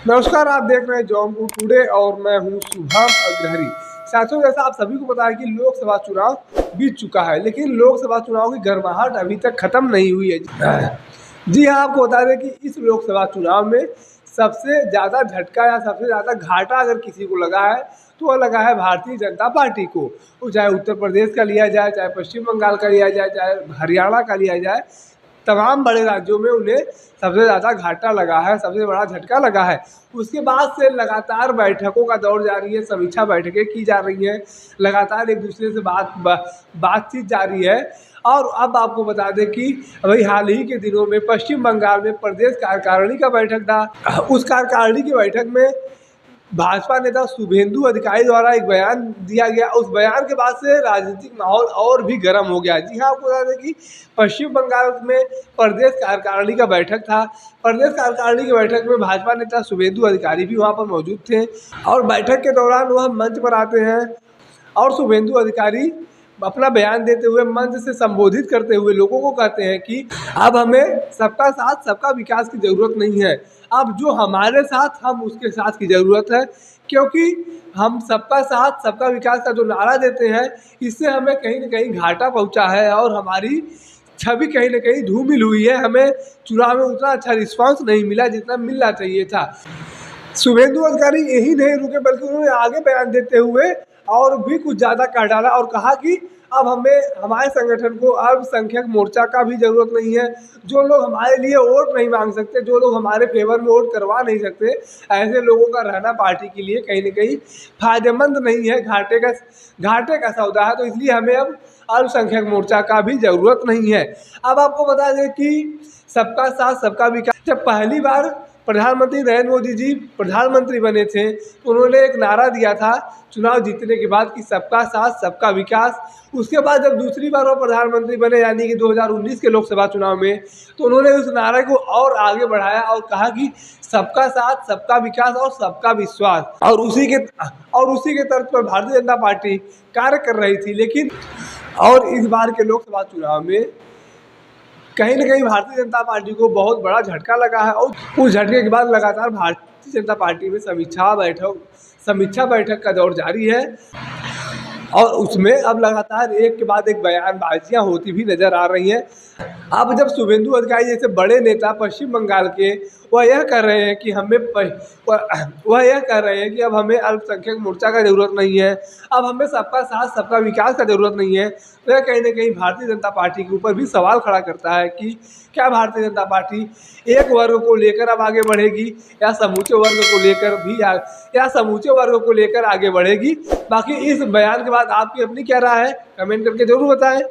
नमस्कार, आप देख रहे हैं जौनपुर टुडे और मैं हूं शुभम अग्रहरी। साथियों, जैसा आप सभी को पता है कि लोकसभा चुनाव बीत चुका है, लेकिन लोकसभा चुनाव की गर्माहट अभी तक खत्म नहीं हुई है। जी हाँ, आपको बता दें कि इस लोकसभा चुनाव में सबसे ज़्यादा झटका या सबसे ज़्यादा घाटा अगर किसी को लगा है तो वह लगा है भारतीय जनता पार्टी को। वो चाहे उत्तर प्रदेश का लिया जाए, चाहे पश्चिम बंगाल का लिया जाए, चाहे हरियाणा का लिया जाए, तमाम बड़े राज्यों में उन्हें सबसे ज़्यादा घाटा लगा है, सबसे बड़ा झटका लगा है। उसके बाद से लगातार बैठकों का दौर जारी है, समीक्षा बैठकें की जा रही हैं, लगातार एक दूसरे से बातचीत जारी है। और अब आपको बता दें कि अभी हाल ही के दिनों में पश्चिम बंगाल में प्रदेश कार्यकारिणी का बैठक था। उस कार्यकारिणी की बैठक में भाजपा नेता शुभेंदु अधिकारी द्वारा एक बयान दिया गया। उस बयान के बाद से राजनीतिक माहौल और भी गर्म हो गया। जी हाँ, आपको बता दें कि पश्चिम बंगाल में प्रदेश कार्यकारिणी का बैठक था। प्रदेश कार्यकारिणी की बैठक में भाजपा नेता शुभेंदु अधिकारी भी वहाँ पर मौजूद थे और बैठक के दौरान वह मंच पर आते हैं और शुभेंदु अधिकारी अपना बयान देते हुए मंच से संबोधित करते हुए लोगों को कहते हैं कि अब हमें सबका साथ सबका विकास की ज़रूरत नहीं है, अब जो हमारे साथ हम उसके साथ की ज़रूरत है। क्योंकि हम सबका साथ सबका विकास का जो नारा देते हैं, इससे हमें कहीं ना कहीं घाटा पहुंचा है और हमारी छवि कहीं ना कहीं धूमिल हुई है। हमें चुनाव में उतना अच्छा रिस्पांस नहीं मिला जितना मिलना चाहिए था। शुभेंदु अधिकारी यही नहीं रुके, बल्कि उन्होंने आगे बयान देते हुए और भी कुछ ज़्यादा कह डाला और कहा कि अब हमें हमारे संगठन को अल्पसंख्यक मोर्चा का भी ज़रूरत नहीं है। जो लोग हमारे लिए वोट नहीं मांग सकते, जो लोग हमारे फेवर में वोट करवा नहीं सकते, ऐसे लोगों का रहना पार्टी के लिए कहीं ना कहीं फायदेमंद नहीं है, घाटे का सौदा है। तो इसलिए हमें अब अल्पसंख्यक मोर्चा का भी ज़रूरत नहीं है। अब आपको बता दें कि सबका साथ सबका विकास, जब पहली बार प्रधानमंत्री नरेंद्र मोदी जी प्रधानमंत्री बने थे तो उन्होंने एक नारा दिया था चुनाव जीतने के बाद कि सबका साथ सबका विकास। उसके बाद जब दूसरी बार वो प्रधानमंत्री बने, यानी कि 2019 के लोकसभा चुनाव में, तो उन्होंने उस नारे को और आगे बढ़ाया और कहा कि सबका साथ सबका विकास और सबका विश्वास। और उसी के तर्ज पर भारतीय जनता पार्टी कार्य कर रही थी। लेकिन और इस बार के लोकसभा चुनाव में कहीं ना कहीं भारतीय जनता पार्टी को बहुत बड़ा झटका लगा है और उस झटके के बाद लगातार भारतीय जनता पार्टी में समीक्षा बैठक का दौर जारी है और उसमें अब लगातार एक के बाद एक बयानबाजियां होती भी नजर आ रही हैं। अब जब शुभेंदु अधिकारी जैसे बड़े नेता पश्चिम बंगाल के वह यह कर रहे हैं कि अब हमें अल्पसंख्यक मोर्चा का ज़रूरत नहीं है, अब हमें सबका साथ सबका विकास का ज़रूरत नहीं है, तो यह कहीं ना कहीं भारतीय जनता पार्टी के ऊपर भी सवाल खड़ा करता है कि क्या भारतीय जनता पार्टी एक वर्ग को लेकर अब आगे बढ़ेगी या समूचे वर्ग को लेकर आगे बढ़ेगी। बाकी इस बयान के बाद आपकी अपनी क्या राय है, कमेंट करके ज़रूर बताएं।